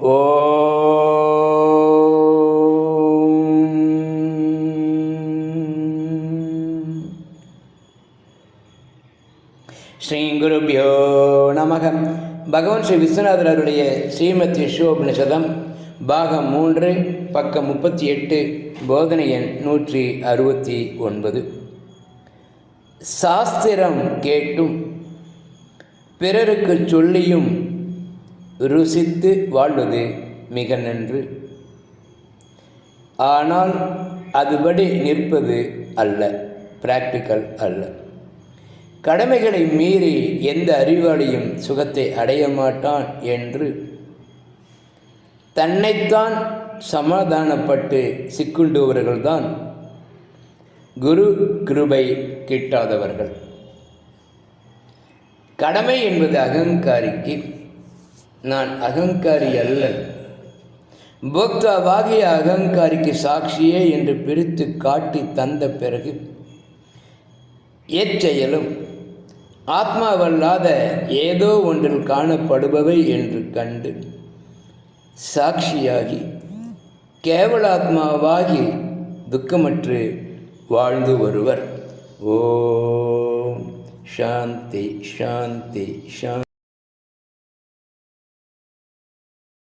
ஸ்ரீ குருபியோ நமக. பகவான் ஸ்ரீ விஸ்வநாதர் அவருடைய ஸ்ரீமத் விஸ்வோபனிஷதம் பாகம் 3 பக்கம் 38 போதனை எண் 169. சாஸ்திரம் கேட்டும் பிறருக்கு சொல்லியும் ருசித்து வாழ்வது மிக நன்று. ஆனால் அதுபடி நிற்பது அல்ல, பிராக்டிக்கல் அல்ல. கடமைகளை மீறி எந்த அறிவாளியும் சுகத்தை அடைய மாட்டான் என்று தன்னைத்தான் சமாதானப்பட்டு சிக்குண்டுவர்கள்தான் குரு கிருபை கிட்டாதவர்கள். கடமை என்பது அகங்காரிக்கு, நான் அகங்காரி அல்ல, போக்தாவாகிய அகங்காரிக்கு சாட்சியே என்று பிரித்து காட்டி தந்த பிறகு எச்செயலும் ஆத்மாவல்லாத ஏதோ ஒன்றில் காணப்படுபவை என்று கண்டு சாட்சியாகி கேவலாத்மாவாகி துக்கமற்று வாழ்ந்து வருவர். ஓம் சாந்தி சாந்தி சாந்தி.